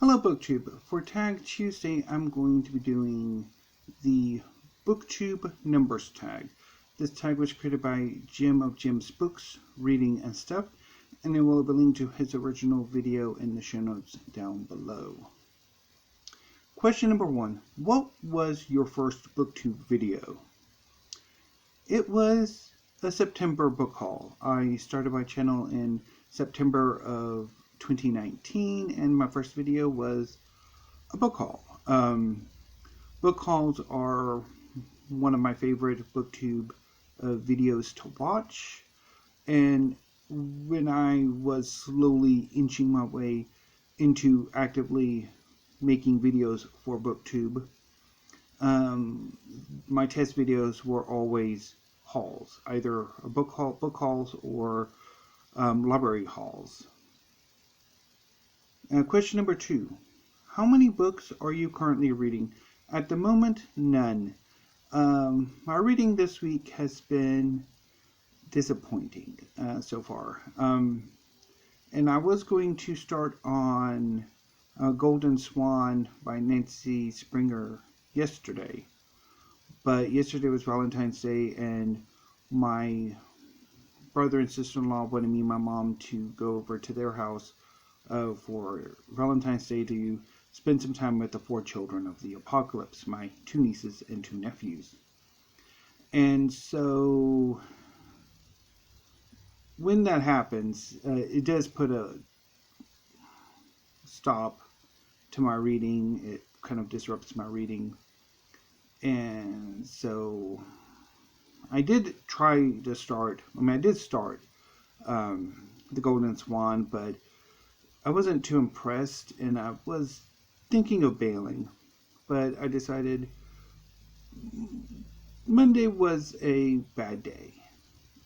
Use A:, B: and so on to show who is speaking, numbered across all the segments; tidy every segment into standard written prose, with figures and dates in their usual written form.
A: Hello BookTube. For Tag Tuesday, I'm going to be doing the BookTube Numbers Tag. This tag was created by Jim of Jim's Books, Reading and Stuff, and I will have a link to his original video in the show notes down below. Question number 1. What was your first BookTube video? It was a September book haul. I started my channel in September of 2019, and my first video was a book haul. Book hauls are one of my favorite BookTube videos to watch, and when I was slowly inching my way into actively making videos for BookTube, my test videos were always hauls, either book hauls or library hauls. Question number 2. How many books are you currently reading? At the moment, none. My reading this week has been disappointing so far. And I was going to start on Golden Swan by Nancy Springer yesterday. But yesterday was Valentine's Day, and my brother and sister-in-law wanted me and my mom to go over to their house for Valentine's Day to spend some time with the 4 children of the apocalypse, my 2 nieces and 2 nephews. And so when that happens, it does put a stop to my reading. It kind of disrupts my reading. And so I did try to start, I did start The Golden Swan, but I wasn't too impressed, and I was thinking of bailing, but I decided Monday was a bad day.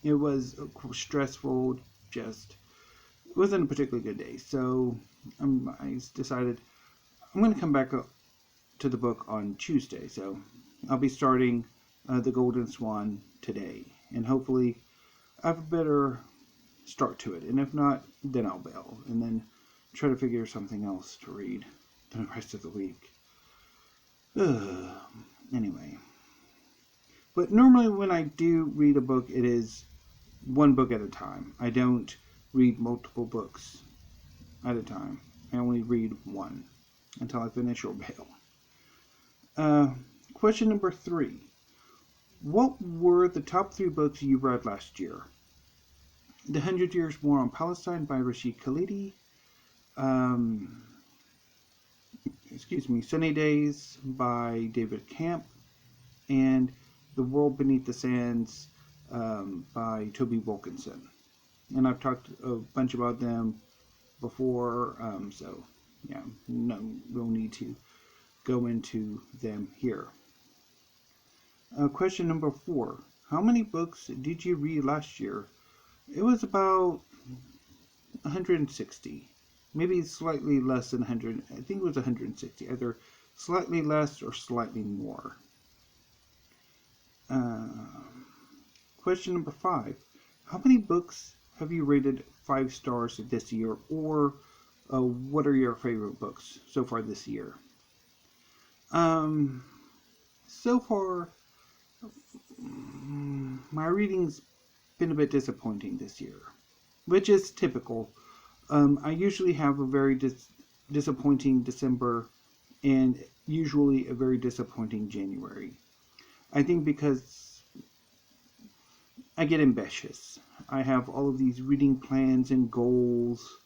A: It was stressful, it wasn't a particularly good day, so I decided I'm going to come back to the book on Tuesday, so I'll be starting The Golden Swan today, and hopefully I have a better start to it, and if not, then I'll bail, and then try to figure something else to read the rest of the week. Anyway. But normally when I do read a book, it is one book at a time. I don't read multiple books at a time. I only read one until I finish or bail. Question number 3. What were the top 3 books you read last year? The 100 Years War on Palestine by Rashid Khalidi. Sunny Days by David Kamp, and The World Beneath the Sands by Toby Wilkinson. And I've talked a bunch about them before, so yeah, no need to go into them here. Question number 4. How many books did you read last year? It was about 160. Maybe slightly less than 100. I think it was 160. Either slightly less or slightly more. Question number 5. How many books have you rated 5 stars this year? Or what are your favorite books so far this year? So far, my reading's been a bit disappointing this year, which is typical. I usually have a very disappointing December and usually a very disappointing January. I think because I get ambitious. I have all of these reading plans and goals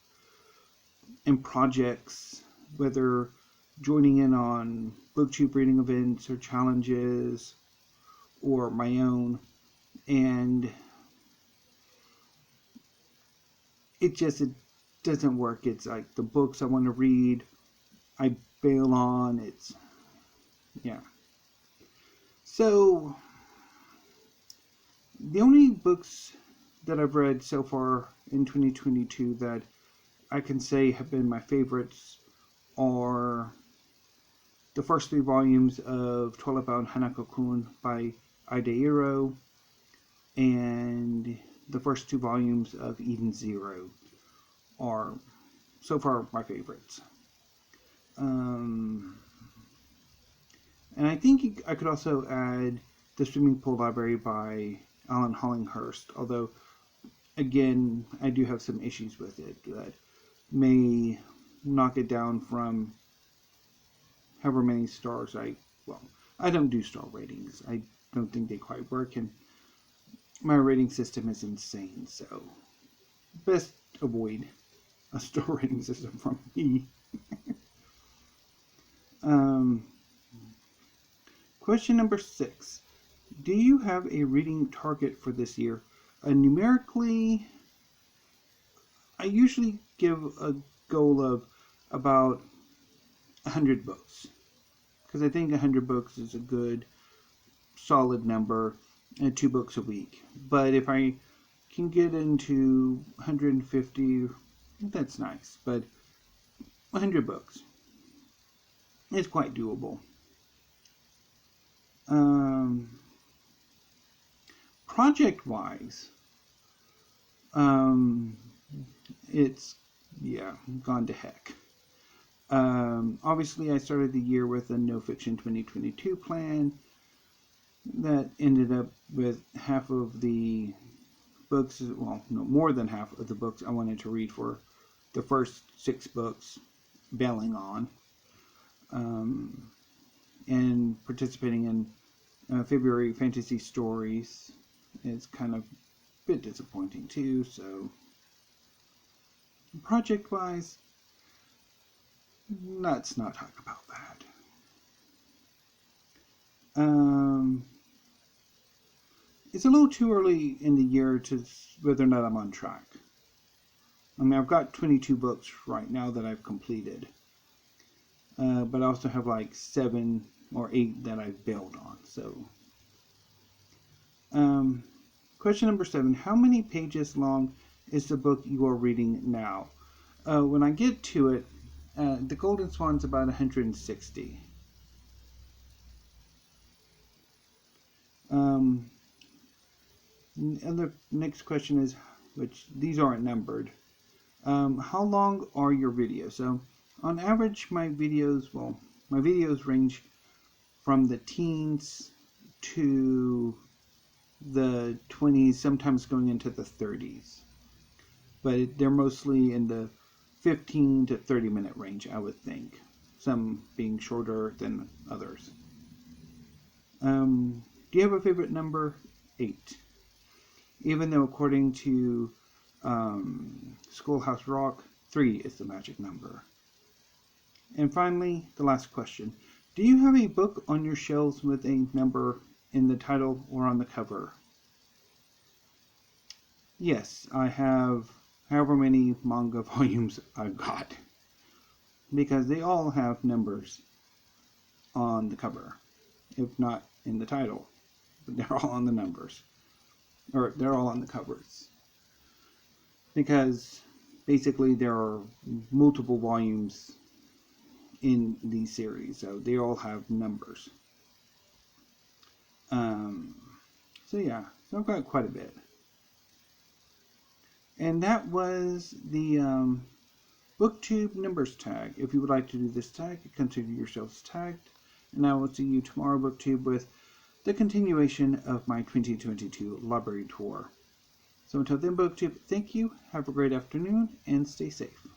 A: and projects, whether joining in on BookTube reading events or challenges or my own, and it doesn't work. It's like the books I want to read, I bail on. Yeah. So, the only books that I've read so far in 2022 that I can say have been my favorites are the first 3 volumes of Twilight Bound Hanako-kun by AidaIro, and the first 2 volumes of Eden Zero are so far my favorites. And I think I could also add The Swimming Pool Library by Alan Hollinghurst, although, again, I do have some issues with it that may knock it down from however many stars I don't do star ratings. I don't think they quite work, and my rating system is insane, so best avoid a star rating system from me. Question number 6. Do you have a reading target for this year? Numerically, I usually give a goal of about 100 books, because I think 100 books is a good, solid number, and 2 books a week. But if I can get into 150, that's nice, but 100 books is quite doable. Project-wise, it's, gone to heck. Obviously, I started the year with a No Fiction 2022 plan that ended up with half of the books, well, no, more than half of the books I wanted to read for the first 6 books bailing on. And participating in February fantasy stories is kind of a bit disappointing too, so project-wise, let's not talk about that. It's a little too early in the year to whether or not I'm on track. I mean, I've got 22 books right now that I've completed, but I also have like 7 or 8 that I've bailed on. So, question number 7: how many pages long is the book you are reading now? When I get to it, The Golden Swan's about 160. And the next question is, which these aren't numbered, how long are your videos? So, on average, my videos range from the teens to the 20s, sometimes going into the 30s. But they're mostly in the 15 to 30 minute range, I would think. Some being shorter than others. Do you have a favorite number? 8. Even though according to Schoolhouse Rock, 3 is the magic number. And finally, the last question. Do you have a book on your shelves with a number in the title or on the cover? Yes, I have however many manga volumes I've got, because they all have numbers on the cover, if not in the title, but they're all on the numbers, or they're all on the covers, because basically there are multiple volumes in the series, so they all have numbers. So yeah, so I've got quite a bit. And that was the BookTube Numbers Tag. If you would like to do this tag, consider yourselves tagged. And I will see you tomorrow, BookTube, with the continuation of my 2022 library tour. So until then, BookTube, thank you, have a great afternoon, and stay safe.